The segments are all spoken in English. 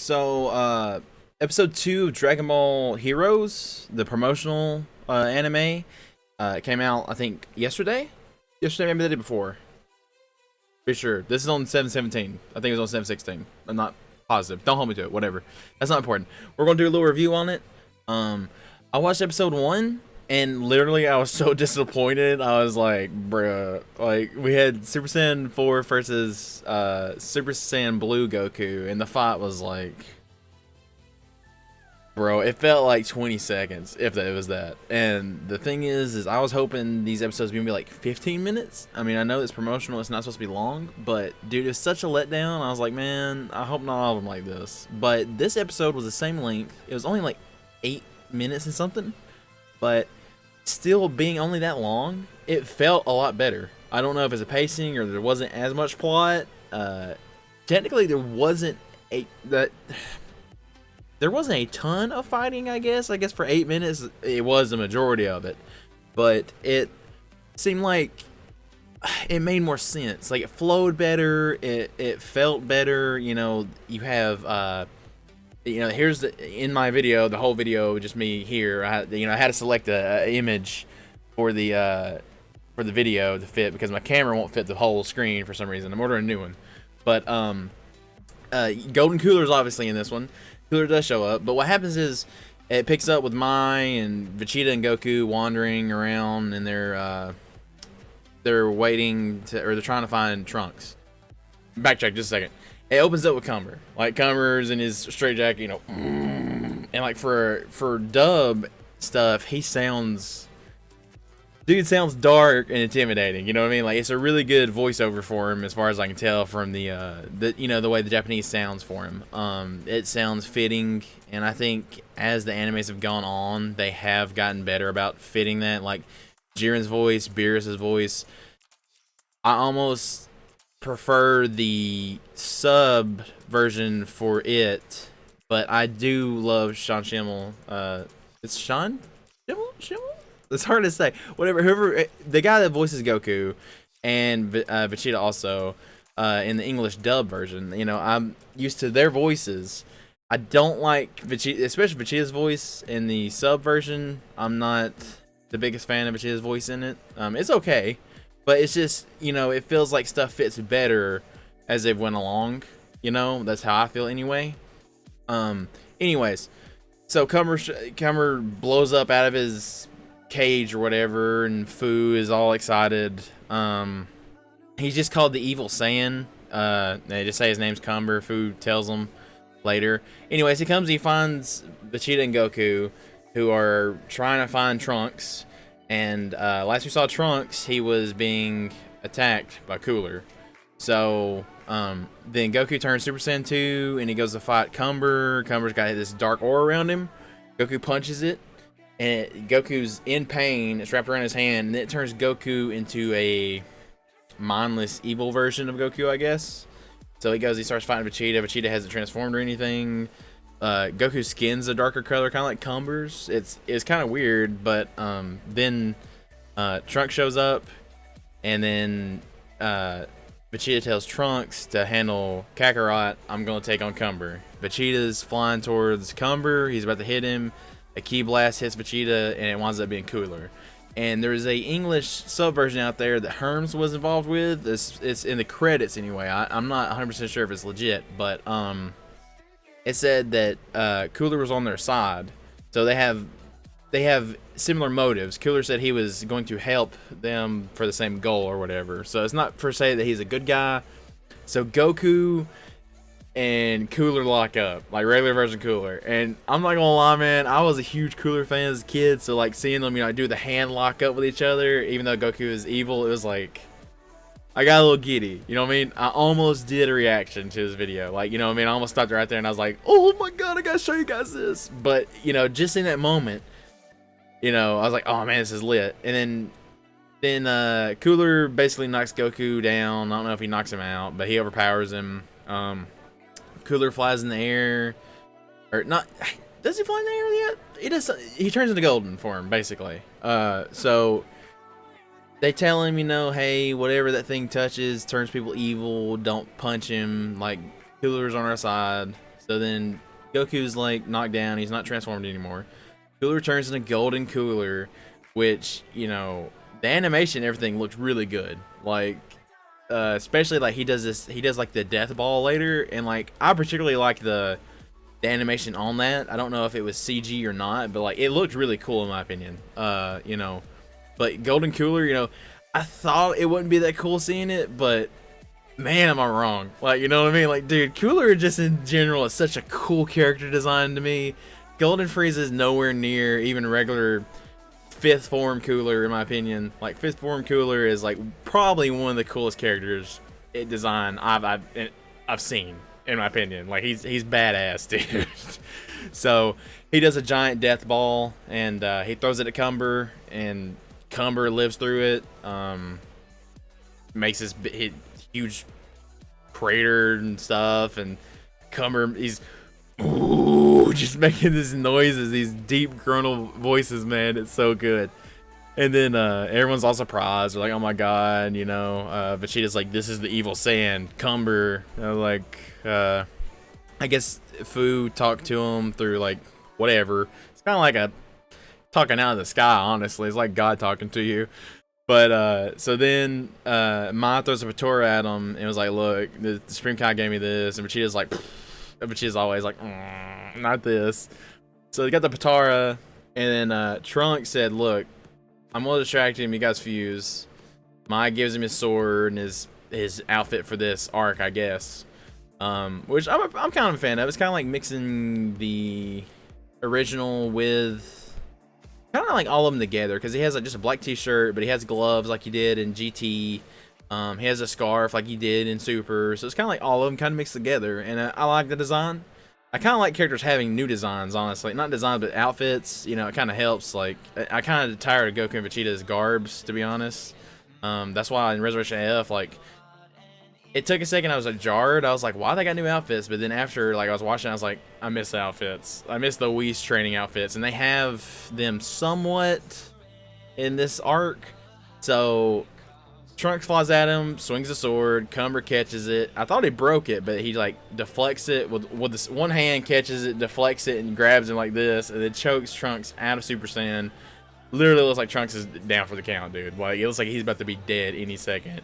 So, episode 2 of Dragon Ball Heroes, the promotional anime, came out, I think, yesterday? Yesterday, maybe the day before. Pretty sure. This is on 7/17. I think it was on 7/16. I'm not positive. Don't hold me to it. Whatever. That's not important. We're going to do a little review on it. I watched episode 1, and literally I was so disappointed. I was like, bruh. Like, we had Super Saiyan 4 versus Super Saiyan Blue Goku, and the fight was like... Bro, it felt like 20 seconds, if it was that. And the thing is I was hoping these episodes would be like 15 minutes. I mean, I know it's promotional, it's not supposed to be long, but dude, it's such a letdown. I was like, man, I hope not all of them like this. But this episode was the same length. It was only like 8 minutes and something, but still being only that long, it felt a lot better. I don't know if it's a pacing or there wasn't as much plot. Technically, there wasn't there wasn't a ton of fighting, I guess. I guess for 8 minutes, it was the majority of it. But it seemed like it made more sense. Like, it flowed better. It felt better. You know, you have, here's in my video, the whole video, just me here. I had to select a image for the video to fit because my camera won't fit the whole screen for some reason. I'm ordering a new one. But, Golden Cooler's obviously in this one. Cooler does show up, but what happens is it picks up with Mai and Vegeta and Goku wandering around, and they're waiting to, or they're trying to find Trunks. Backtrack just a second. It opens up with Cumber. Like, Cumber's in his straight jacket, and like for dub stuff, dude sounds dark and intimidating, you know what I mean? Like, it's a really good voiceover for him as far as I can tell from the way the Japanese sounds for him. It sounds fitting, and I think as the animes have gone on, they have gotten better about fitting that. Like, Jiren's voice, Beerus's voice. I almost prefer the sub version for it, but I do love Sean Schimmel. It's Sean Schimmel? It's hard to say. Whoever, the guy that voices Goku, and Vegeta also, in the English dub version. You know, I'm used to their voices. I don't like Vegeta, especially Vegeta's voice in the sub version. I'm not the biggest fan of Vegeta's voice in it. It's okay, but it's just, it feels like stuff fits better as they went along. You know, that's how I feel anyway. Anyways, so Cumber blows up out of his cage or whatever, and Fu is all excited. He's just called the Evil Saiyan. They just say his name's Cumber. Fu tells him later. Anyways, he comes, he finds Vegeta and Goku, who are trying to find Trunks. And last we saw Trunks, he was being attacked by Cooler. So then Goku turns Super Saiyan 2, and he goes to fight Cumber. Cumber's got this dark aura around him. Goku punches it, and Goku's in pain. It's wrapped around his hand, and it turns Goku into a mindless evil version of Goku, I guess. So he starts fighting Vegeta. Vegeta hasn't transformed or anything. Goku's skin's a darker color, kind of like Cumber's. It's kind of weird, but then Trunks shows up, and then Vegeta tells Trunks to handle Kakarot. I'm going to take on Cumber. Vegeta's flying towards Cumber. He's about to hit him. A ki blast hits Vegeta, and it winds up being Cooler. And there's a English subversion out there that Herms was involved with. It's in the credits anyway. I'm not 100% sure if it's legit, but it said that Cooler was on their side. So they have similar motives. Cooler said he was going to help them for the same goal or whatever. So it's not per se that he's a good guy. So Goku and Cooler lock up, like regular version Cooler. And I'm not gonna lie, man, I was a huge Cooler fan as a kid, so like seeing them, do the hand lock up with each other, even though Goku is evil, it was like, I got a little giddy, you know what I mean? I almost did a reaction to this video, like, you know what I mean? I almost stopped right there and I was like, oh my god, I gotta show you guys this. But, just in that moment, I was like, oh man, this is lit. And then Cooler basically knocks Goku down. I don't know if he knocks him out, but he overpowers him. Cooler flies in the air, or not? Does he fly in the air yet? He does. He turns into golden form, basically. So they tell him, hey, whatever that thing touches turns people evil. Don't punch him. Like, Cooler's on our side. So then Goku's like knocked down. He's not transformed anymore. Cooler turns into Golden Cooler, which, you know, the animation and everything looked really good. Like, especially like he does like the death ball later, and like I particularly like the animation on that. I don't know if it was CG or not, but like it looked really cool in my opinion. You know, but Golden Cooler, you know, I thought it wouldn't be that cool seeing it, but man, am I wrong. Like, you know what I mean? Like, dude, Cooler just in general is such a cool character design to me. Golden Frieza is nowhere near even regular fifth form Cooler in my opinion. Like, fifth form Cooler is like probably one of the coolest characters design I've seen in my opinion. Like, he's badass, dude. So he does a giant death ball, and he throws it at Cumber, and Cumber lives through it. Makes this huge crater and stuff, and Cumber, he's just making these noises, these deep groanal voices, man. It's so good. And then everyone's all surprised. They're like, oh my god, you know. Vegeta's like, this is the evil sand. Cumber, like, I guess Fu talked to him through like whatever. It's kind of like a talking out of the sky, honestly. It's like God talking to you. But so then Ma throws a Patora at him and was like, look, the Supreme Kai gave me this. And Vegeta's like, Vegeta's always like, not this. So they got the Patara, and then Trunks said, look, I'm gonna distract him. You guys fuse. Mai gives him his sword and his outfit for this arc, I guess. Which I'm kind of a fan of. It's kind of like mixing the original with kind of like all of them together, because he has like just a black t-shirt, but he has gloves like he did in GT. He has a scarf like he did in Super. So it's kind of like all of them kind of mixed together, and I like the design. I kind of like characters having new designs, honestly. Not designs, but outfits. You know, it kind of helps. Like, I kind of tired of Goku and Vegeta's garbs, to be honest. That's why in Resurrection AF, like, it took a second. I was like jarred. I was like, why they got new outfits? But then after, like, I was watching, I was like, I miss the outfits. I miss the Whis training outfits, and they have them somewhat in this arc. So Trunks flies at him, swings a sword. Cumber catches it. I thought he broke it, but he like deflects it with this one hand, catches it, deflects it, and grabs him like this, and then chokes Trunks out of Super Saiyan. Literally looks like Trunks is down for the count, dude. Like, it looks like he's about to be dead any second.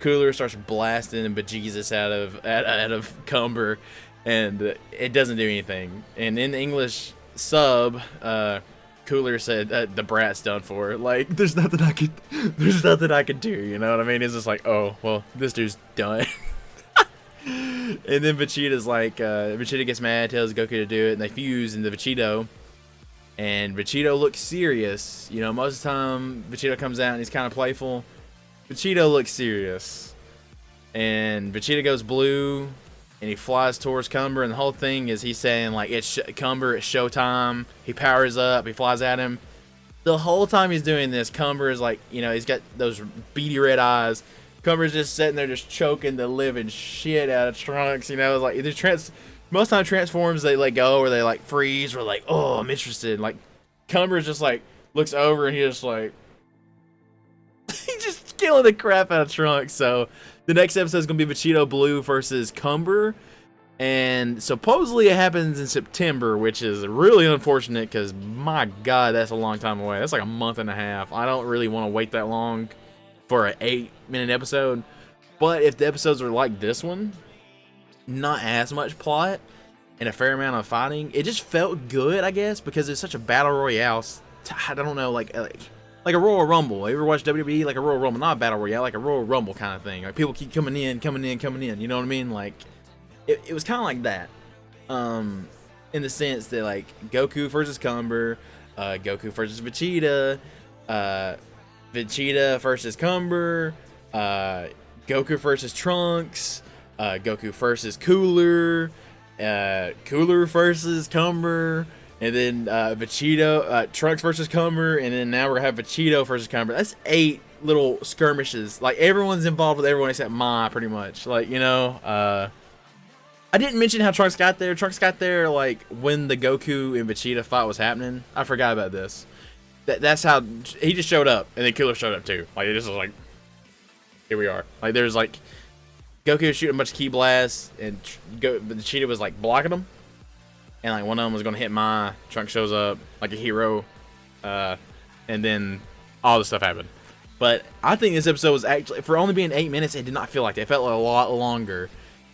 Cooler starts blasting bejesus out of Cumber, and it doesn't do anything. And in the English sub, Cooler said the brat's done for. Like, there's nothing I could do. You know what I mean? It's just like, oh well, this dude's done. And then Vegeta's like, Vegeta gets mad, tells Goku to do it, and they fuse into Vegeto. And Vegeto looks serious. You know, most of the time Vegeto comes out and he's kind of playful. Vegeto looks serious, and Vegeta goes blue, and he flies towards Cumber, and the whole thing is he's saying like, it's Cumber, it's showtime. He powers up, he flies at him. The whole time he's doing this, Cumber is like, you know, he's got those beady red eyes. Cumber's just sitting there just choking the living shit out of Trunks. You know, it's like most time transforms, they let go, or they like freeze, or like, oh, I'm interested. Like, Cumber's just like looks over, and he's just like, he's just killing the crap out of Trunks. So the next episode is gonna be Vegeto Blue versus Cumber, and supposedly it happens in September, which is really unfortunate because my god, that's a long time away. That's like a month and a half. I don't really want to wait that long for an 8-minute episode. But if the episodes are like this one, not as much plot and a fair amount of fighting, it just felt good, I guess, because it's such a battle royale. I don't know, like a Royal Rumble. You ever watch WWE? Like a Royal Rumble, not a battle royale, like a Royal Rumble kind of thing. Like, people keep coming in. You know what I mean? Like, it was kind of like that. In the sense that, like, Goku versus Cumber, Goku versus Vegeta, Vegeta versus Cumber, Goku versus Trunks, Goku versus Cooler, Cooler versus Cumber, and then Trunks versus Cumber, and then now we're gonna have Vegeto versus Cumber. That's 8 little skirmishes. Like, everyone's involved with everyone except Ma, pretty much. Like, you know, I didn't mention how Trunks got there. Trunks got there, like, when the Goku and Vegeta fight was happening. I forgot about this. That's how he just showed up, and then Cooler showed up too. Like, it just was like, here we are. Like, there's like, Goku was shooting a bunch of ki blasts, and Vegeta was like blocking them. and like one of them was gonna hit my Trunk shows up like a hero, and then all this stuff happened. But I think this episode was actually, for only being 8 minutes, it did not feel like that. It felt like a lot longer,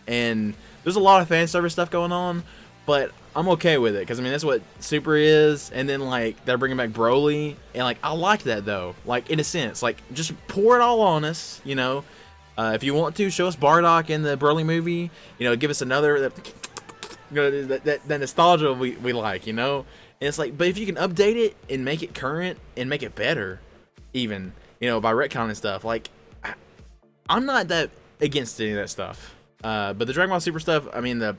and there's a lot of fan service stuff going on, but I'm okay with it because I mean that's what Super is. And then like they're bringing back Broly, and like I like that though, like in a sense, like just pour it all on us, you know. If you want to show us Bardock in the Broly movie, you know, give us another that nostalgia we like, you know. And it's like, but if you can update it and make it current and make it better, even, you know, by retconning stuff, like I'm not that against any of that stuff. But the Dragon Ball Super stuff, I mean the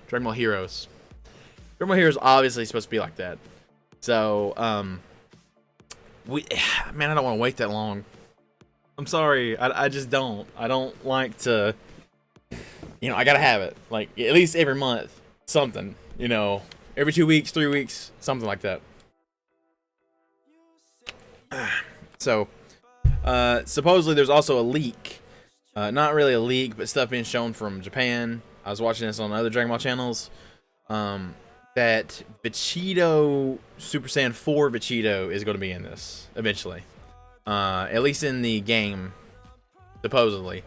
Dragon Ball Heroes. Dragon Ball Heroes obviously supposed to be like that. So, man, I don't want to wait that long. I'm sorry, I just don't. I don't like to, you know, I gotta have it. Like, at least every month, something, you know, every 2 weeks, 3 weeks, something like that. So, supposedly there's also a leak. Not really a leak, but stuff being shown from Japan. I was watching this on other Dragon Ball channels. That Vegeto, Super Saiyan 4 Vegeto is going to be in this eventually. At least in the game, supposedly.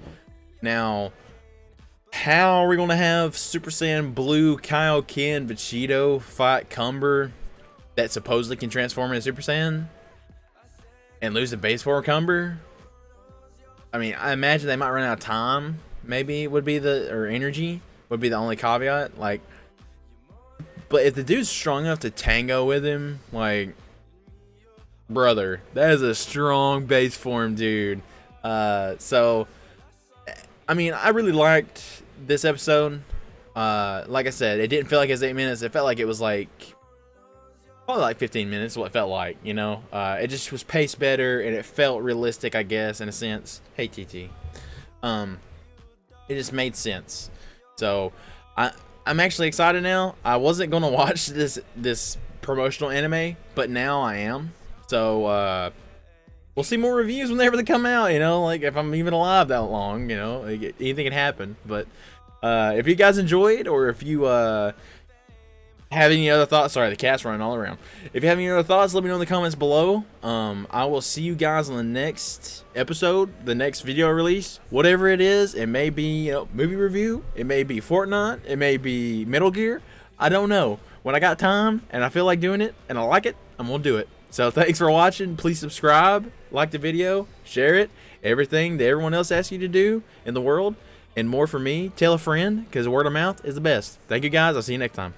Now, how are we going to have Super Saiyan Blue Kaioken Vegeto fight Cumber that supposedly can transform into Super Saiyan and lose the base form Cumber? I mean, I imagine they might run out of time. Maybe would be or energy would be the only caveat. Like, but if the dude's strong enough to tango with him, like, brother, that is a strong base form dude. So, I mean, I really liked this episode. Like I said, it didn't feel like it was 8 minutes. It felt like it was like probably like 15 minutes. What it felt like, you know. It just was paced better and it felt realistic, I guess, in a sense. Hey, TT. It just made sense. So, I'm actually excited now. I wasn't gonna watch this promotional anime, but now I am. So, we'll see more reviews whenever they come out, you know, like if I'm even alive that long, you know, like, anything can happen. But if you guys enjoyed, or if you have any other thoughts, sorry, the cat's running all around. If you have any other thoughts, let me know in the comments below. I will see you guys on the next episode, the next video release, whatever it is. It may be, you know, movie review, it may be Fortnite, it may be Metal Gear. I don't know. When I got time and I feel like doing it and I like it, I'm gonna do it. So thanks for watching. Please subscribe, like the video, share it, everything that everyone else asks you to do in the world, and more for me. Tell a friend, because word of mouth is the best. Thank you guys. I'll see you next time.